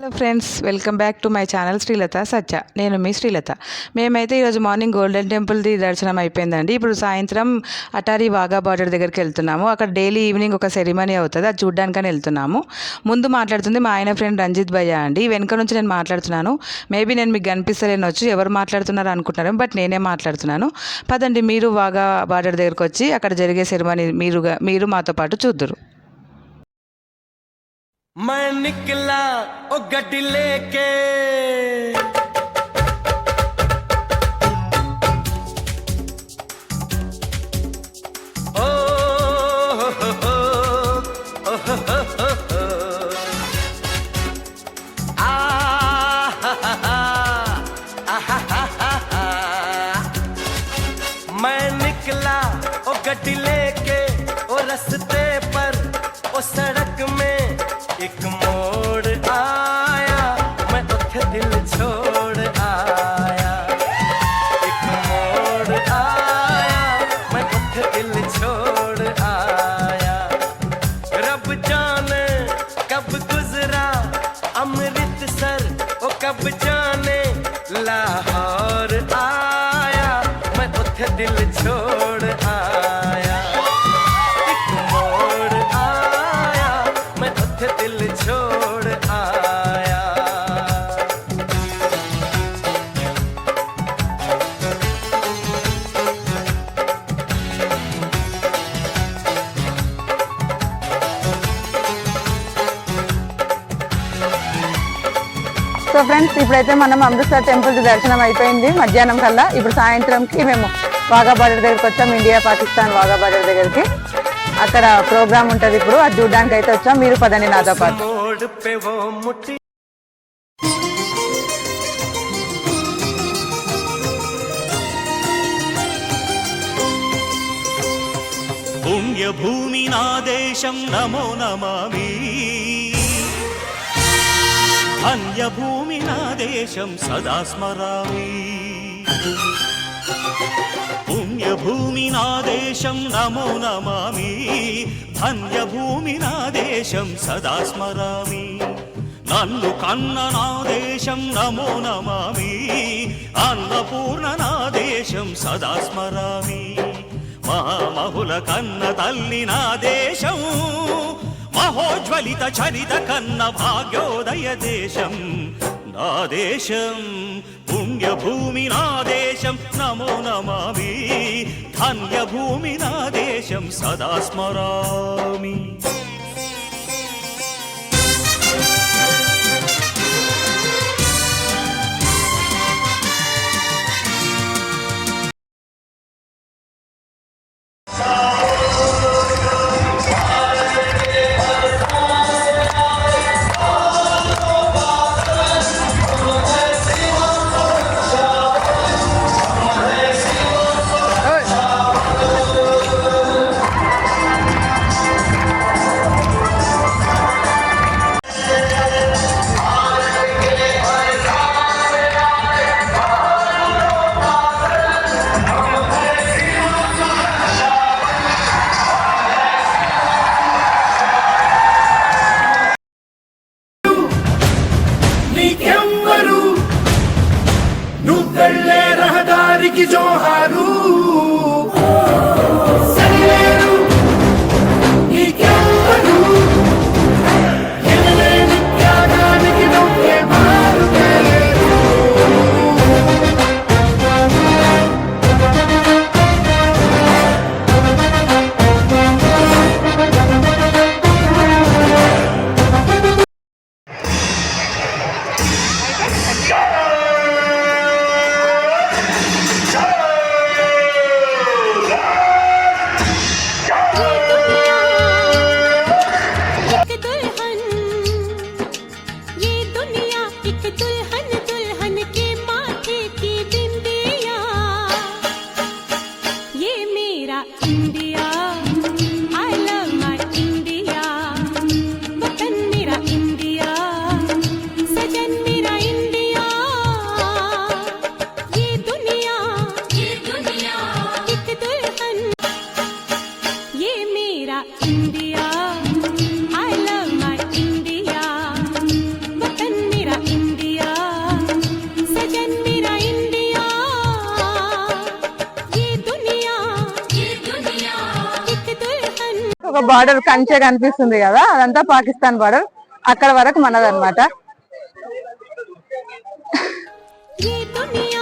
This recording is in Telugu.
Hello friends, welcome back to my channel Srilatha Satya. నేను మీ శ్రీలత. మేమైతే ఈరోజు మార్నింగ్ గోల్డెన్ టెంపుల్ది దర్శనం అయిపోయిందండి. ఇప్పుడు సాయంత్రం అటారీ వాఘా బార్డర్ దగ్గరికి వెళ్తున్నాము. అక్కడ డైలీ ఈవినింగ్ ఒక సెరిమనీ అవుతుంది, అది చూడ్డానికని వెళ్తున్నాము. ముందు మాట్లాడుతుంది మా ఆయన ఫ్రెండ్ రంజిత్ భయ్య అండి. వెనక నుంచి నేను మాట్లాడుతున్నాను. మేబీ నేను మీకు కనిపిస్తలేనొచ్చు, ఎవరు మాట్లాడుతున్నారు అనుకుంటున్నారు, బట్ నేనే మాట్లాడుతున్నాను. పదండి, మీరు వాఘా బార్డర్ దగ్గరికి వచ్చి అక్కడ జరిగే సెరిమనీ మీరు మాతో పాటు చూద్దురు. मैं निकला ओ गड्डी लेके ओ हो हो ओ हो हो आ हा हा मैं निकला ओ गड्डी लेके ओ रस्ते पर ओ सड़क में एक मोड़ आया, मैं उठे दिल छोड़ आया। एक मोड़ आया, मैं उठे दिल छोड़ आया। रब जाने कब गुजरा अमृतसर, ओ कब जाने लाहौर आया, मैं उठे दिल छोड़ आया। एक मोड़ आया, मैं उठे दिल छोड़ आया। సో ఫ్రెండ్స్, ఇప్పుడైతే మనం అమృత్సర్ టెంపుల్ దర్శనం అయిపోయింది మధ్యాహ్నం కల్లా. ఇప్పుడు సాయంత్రంకి మేము వాఘా బార్డర్ దగ్గరికి వచ్చాం, ఇండియా పాకిస్తాన్ వాఘా బార్డర్ దగ్గరికి. అక్కడ ప్రోగ్రామ్ ఉంటుంది, ఇప్పుడు అది చూడడానికి అయితే వచ్చాం. మీరు పదండి నాతో పాటు. పుణ్యభూమి నా దేశం నమో నమామి, ధన్యభూమి నా దేశం సదా స్మరామి. పుణ్యభూమి నా దేశం నమో నమామి, ధన్యభూమి నా దేశం సదా స్మరామి. నన్ను కన్న నా దేశం నమో నమామి, అన్నపూర్ణ నా దేశం సదా స్మరామి. మహామహుల కన్న తల్లి నా దేశం, మహోజ్వలిత చరిత కన్న భాగ్యోదయ దేశం నా దేశం. పుణ్యభూమి నా దేశం నమో నమామి, ధన్యభూమి నా దేశం సదా స్మరామి. నువ్వెళ్ళే రహదారికి జోహారు, నీకెవ్వరు ఎనలేని త్యాగానికి నువ్వే మారుతలేరు. India, I love my India. वतन ఒక బార్డర్ కంచె కనిపిస్తుంది కదా, అదంతా పాకిస్తాన్ బార్డర్, అక్కడ వరకు మనదన్నమాట. ये दुनिया